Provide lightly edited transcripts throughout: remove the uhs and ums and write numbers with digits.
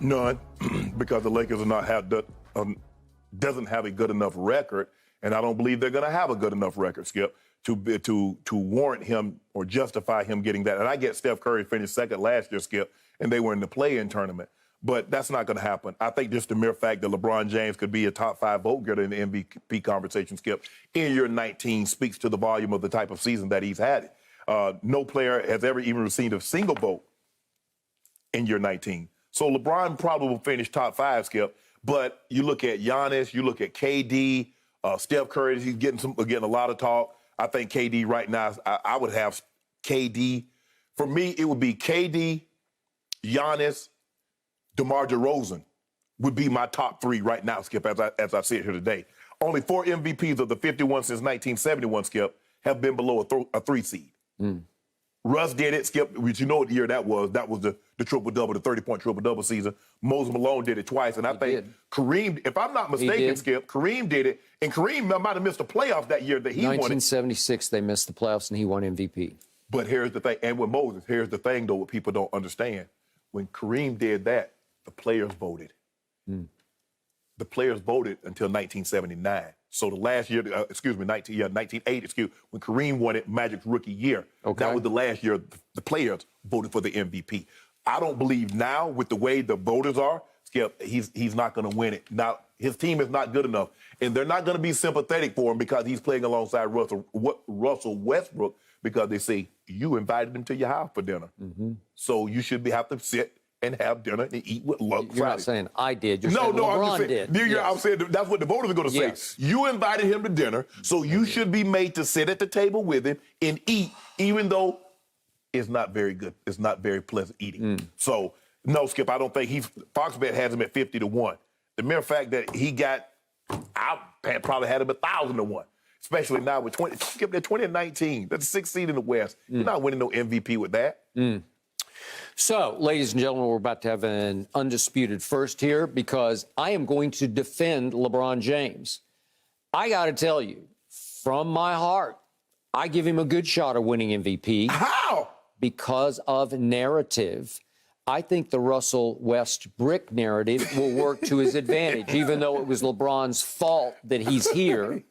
None, because the Lakers are not doesn't have a good enough record, and I don't believe they're going to have a good enough record, Skip, to warrant him or justify him getting that. And I get Steph Curry finished second last year, Skip, and they were in the play-in tournament. But that's not going to happen. I think just the mere fact that LeBron James could be a top 5 vote getter in the MVP conversation, Skip, in year 19 speaks to the volume of the type of season that he's had. No player has ever even received a single vote in year 19. So LeBron probably will finish top 5, Skip. But you look at Giannis, you look at KD, Steph Curry, he's getting a lot of talk. I think KD right now, I would have KD. For me, it would be KD, Giannis, DeMar DeRozan would be my top 3 right now, Skip, as I sit here today. Only 4 MVPs of the 51 since 1971, Skip, have been below a 3 seed. Russ did it, Skip, which you know what year that was. That was the triple-double, the 30-point triple-double season. Moses Malone did it twice, and I think Kareem, if I'm not mistaken, Skip, Kareem did it, and Kareem might have missed the playoffs that year that he won it. 1976, they missed the playoffs, and he won MVP. But here's the thing, and with Moses, here's the thing, though, what people don't understand. When Kareem did that, the players voted. The players voted until 1979. So the last year, 1980, when Kareem won it, Magic's rookie year. Okay. That was the last year the players voted for the MVP. I don't believe now, with the way the voters are, Skip, he's not going to win it. Now, his team is not good enough, and they're not going to be sympathetic for him because he's playing alongside Russell Westbrook, because they say, you invited him to your house for dinner. So you should have to sit and have dinner and eat with love. You're not saying I did. You're saying LeBron did. I'm saying that's what the voters are going to say. Yes. You invited him to dinner, so you should be made to sit at the table with him and eat, even though it's not very good. It's not very pleasant eating. So, no, Skip, I don't think FoxBet has him at 50-1. The mere fact that I probably had him 1,000-1. Especially now with 2019. That's the 6th seed in the West. You're not winning no MVP with that. So, ladies and gentlemen, we're about to have an undisputed first here because I am going to defend LeBron James. I got to tell you, from my heart, I give him a good shot of winning MVP. How? Because of narrative. I think the Russell Westbrook narrative will work to his advantage, even though it was LeBron's fault that he's here.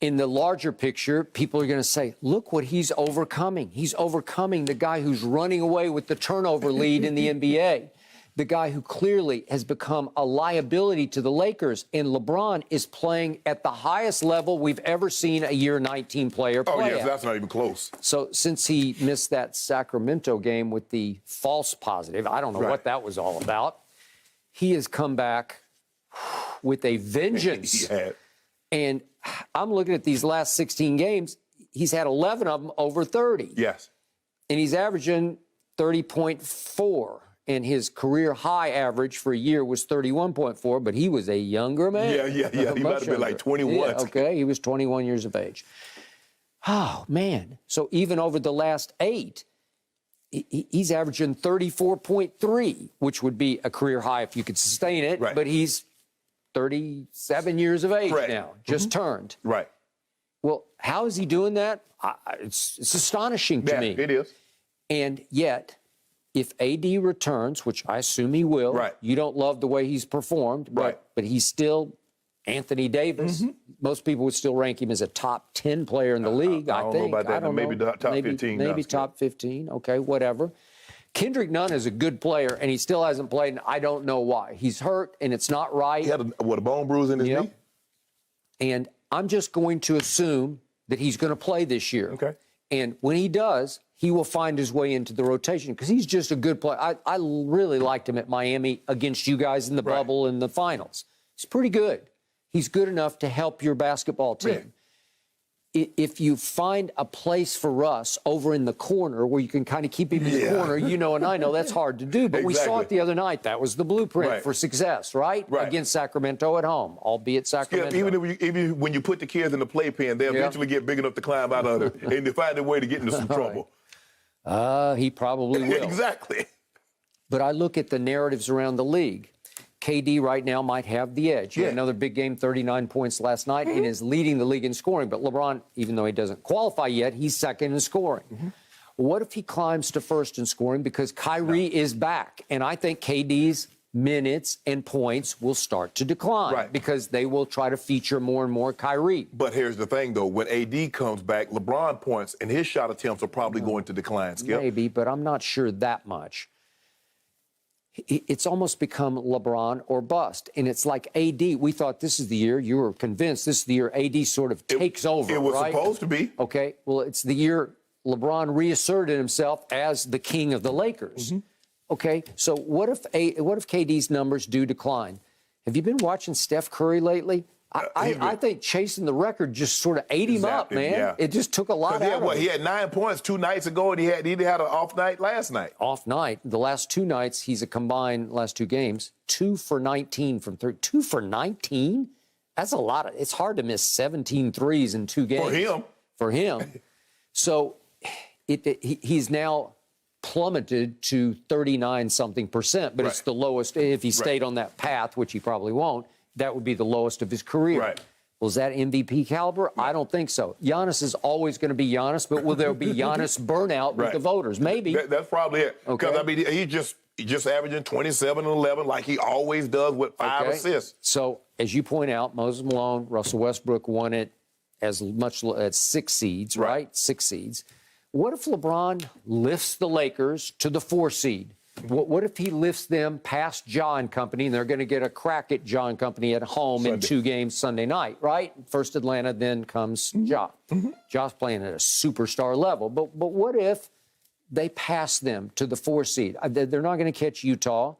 In the larger picture, people are going to say, look what he's overcoming. He's overcoming the guy who's running away with the turnover lead in the NBA, the guy who clearly has become a liability to the Lakers. And LeBron is playing at the highest level we've ever seen a year 19 player play. Oh, yes, that's not even close. So since he missed that Sacramento game with the false positive, I don't know what that was all about, he has come back with a vengeance. He had. And I'm looking at these last 16 games. He's had 11 of them over 30. Yes. And he's averaging 30.4. And his career high average for a year was 31.4, but he was a younger man. Yeah. He might have been like 21. Yeah, okay, he was 21 years of age. Oh, man. So even over the last 8, he's averaging 34.3, which would be a career high if you could sustain it. Right. But he's 37 years of age now, just turned. Right. Well, how is he doing that? It's astonishing to me. It is. And yet, if AD returns, which I assume he will, you don't love the way he's performed, but he's still Anthony Davis. Most people would still rank him as a top 10 player in the league, I think. Know about that. I don't know. Maybe top 15. Maybe top 15. Okay, whatever. Kendrick Nunn is a good player, and he still hasn't played, and I don't know why. He's hurt, and it's not right. He had a bone bruise in his knee? And I'm just going to assume that he's going to play this year. Okay. And when he does, he will find his way into the rotation because he's just a good player. I really liked him at Miami against you guys in the bubble in the finals. He's pretty good. He's good enough to help your basketball team. If you find a place for Russ over in the corner where you can kind of keep him in the corner, you know, and I know that's hard to do, but we saw it the other night. That was the blueprint for success, right? Against Sacramento at home, albeit Sacramento. Yeah, even when you put the kids in the playpen, they'll eventually get big enough to climb out of it, and they find a way to get into some trouble. He probably will. Exactly. But I look at the narratives around the league. KD right now might have the edge. He had another big game, 39 points last night, and is leading the league in scoring. But LeBron, even though he doesn't qualify yet, he's second in scoring. What if he climbs to first in scoring because Kyrie is back? And I think KD's minutes and points will start to decline Right. because they will try to feature more and more Kyrie. But here's the thing, though. When AD comes back, LeBron points and his shot attempts are probably going to decline, Skip. Maybe, but I'm not sure that much. It's almost become LeBron or bust. And it's like AD. We thought this is the year, you were convinced this is the year AD sort of takes over, It was right? supposed to be. Okay, well, it's the year LeBron reasserted himself as the king of the Lakers. Okay, so what if KD's numbers do decline? Have you been watching Steph Curry lately? I think chasing the record just sort of ate him up, man. Yeah. It just took a lot out of him. He had 9 points 2 nights ago, and he had an off night last night. Off night. The last 2 nights, he's a combined last 2 games, 2 for 19 from 3. 2 for 19? That's a lot. It's hard to miss 17 threes in 2 games. For him. So he's now plummeted to 39-something%, but it's the lowest. If he stayed on that path, which he probably won't, that would be the lowest of his career. Right. Was that MVP caliber? I don't think so. Giannis is always going to be Giannis, but will there be Giannis burnout with the voters? Maybe. That's probably it. Because, Okay. I mean, he's just averaging 27 and 11 like he always does with 5 assists. So, as you point out, Moses Malone, Russell Westbrook won it as much as 6 seeds, right? 6 seeds. What if LeBron lifts the Lakers to the 4 seed? What if he lifts them past Ja and company, and they're going to get a crack at Ja and company at home in 2 games Sunday night, right? First Atlanta, then comes Ja. Ja's playing at a superstar level. But what if they pass them to the 4 seed? They're not going to catch Utah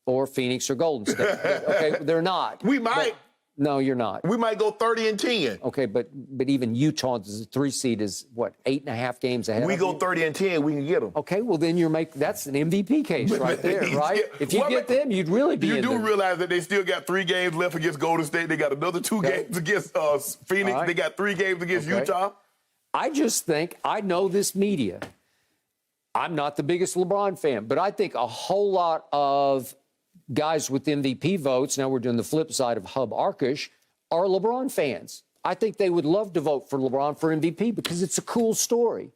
or Phoenix or Golden State. Okay, they're not. We might. No, you're not. We might go 30 and 10. Okay, but even Utah, the 3 seed is what, 8.5 games ahead. We of go you? 30 and 10, we can get them. Okay, well then that's an MVP case right there, right? If you get them, you'd really be. You in do the, realize that they still got 3 games left against Golden State. They got another 2 games against Phoenix. Right. They got 3 games against Utah. I just think I know this media. I'm not the biggest LeBron fan, but I think a whole lot of guys with MVP votes. Now we're doing the flip side of Hub Arkush. Are LeBron fans. I think they would love to vote for LeBron for MVP because it's a cool story.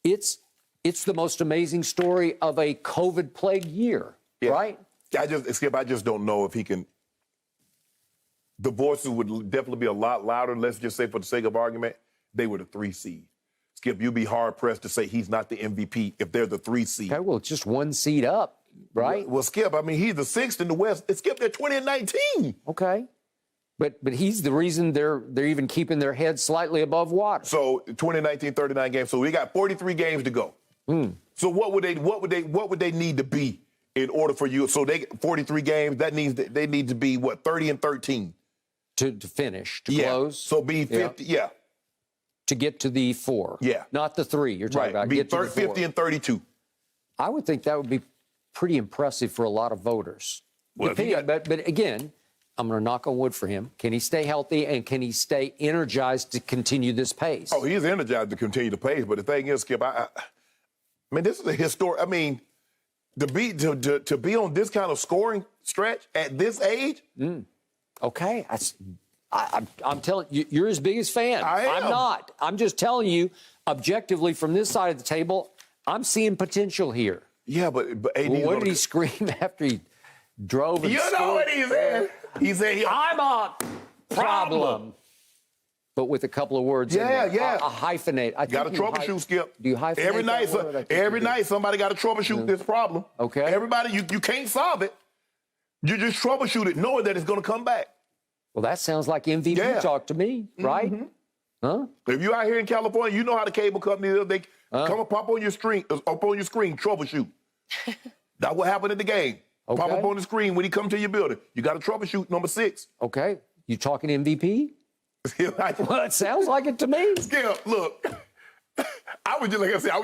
It's the most amazing story of a COVID-plagued year, right? I just don't know if he can. The voices would definitely be a lot louder. Let's just say, for the sake of argument, they were the 3 seed. Skip, you'd be hard pressed to say he's not the MVP if they're the 3 seed. Okay, well, it's just 1 seed up, right? Well, Skip, I mean, he's the 6th in the West. Skip, they're 20 and 19. Okay. But he's the reason they're even keeping their heads slightly above water. So 2019, 39 games. So we got 43 games to go. So what would they need to be in order for you? So they 43 games. That means they need to be what, 30 and 13 to finish, to close. So be 50. Yeah. To get to the 4. Yeah. Not the 3 you're talking about. Be Get to the 4. 50 and 32. I would think that would be pretty impressive for a lot of voters. Well, But again, I'm going to knock on wood for him. Can he stay healthy and can he stay energized to continue this pace? Oh, he's energized to continue the pace. But the thing is, Skip, I mean, this is a historic. I mean, to be on this kind of scoring stretch at this age. Okay, I'm telling you, you're his biggest fan. I am. I'm not. I'm just telling you, objectively, from this side of the table, I'm seeing potential here. Yeah, but AD. Well, what did he scream after he drove and You scored? know what he said? He said, I'm a problem. But with a couple of words in there. A hyphenate. Got to troubleshoot, Skip. Do you hyphenate every night? that word? Every night, somebody got to troubleshoot this problem. Okay. Everybody, you can't solve it. You just troubleshoot it, knowing that it's going to come back. Well, that sounds like MVP talk to me, right? Huh? If you're out here in California, you know how the cable companies is. They come and pop on your screen, troubleshoot. That's what happened at the game. Okay. Pop up on the screen when he come to your building. You got to troubleshoot number 6. Okay. You talking MVP? Well, it sounds like it to me. Skip, look, I was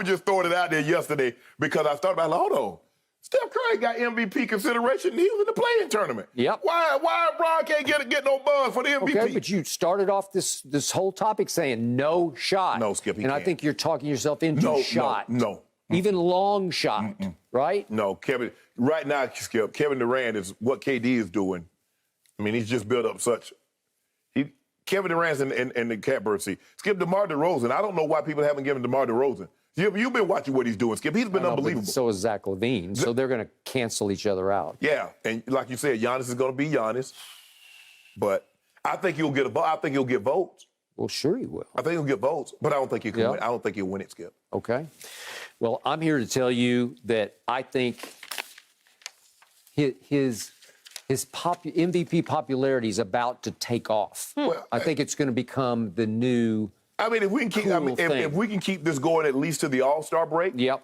just throwing it out there yesterday because I started about, hold on. Steph Curry got MVP consideration. He was in the playing tournament. Yep. Why Bron can't get no buzz for the MVP? Okay, but you started off this whole topic saying no shot. No, Skip, he And I can't. think you're talking yourself into shot. No. Even long shot, right? No, Kevin. Right now, Skip, Kevin Durant is what KD is doing. I mean, he's just built up such. Kevin Durant's in the catbird seat. Skip, DeMar DeRozan. I don't know why people haven't given DeMar DeRozan You've been watching what he's doing, Skip. He's been I know, but unbelievable. so is Zach LaVine. So they're going to cancel each other out. Yeah, and like you said, Giannis is going to be Giannis. But I think he'll get I think he'll get votes. Well, sure he will. I think he'll get votes, but I don't think he can win. I don't think he'll win it, Skip. Okay. Well, I'm here to tell you that I think his MVP popularity is about to take off. Well, I think it's going to become the new. I mean, if we can keep, if we can keep this going at least to the All-Star break. Yep.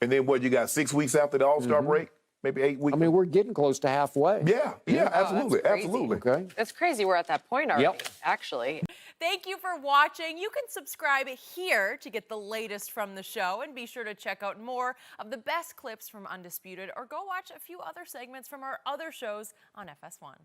And then what? You got 6 weeks after the All-Star break, maybe 8 weeks. I mean, we're getting close to halfway. Yeah, absolutely, absolutely. Okay. That's crazy. We're at that point already, Yep. actually. Thank you for watching. You can subscribe here to get the latest from the show, and be sure to check out more of the best clips from Undisputed, or go watch a few other segments from our other shows on FS1.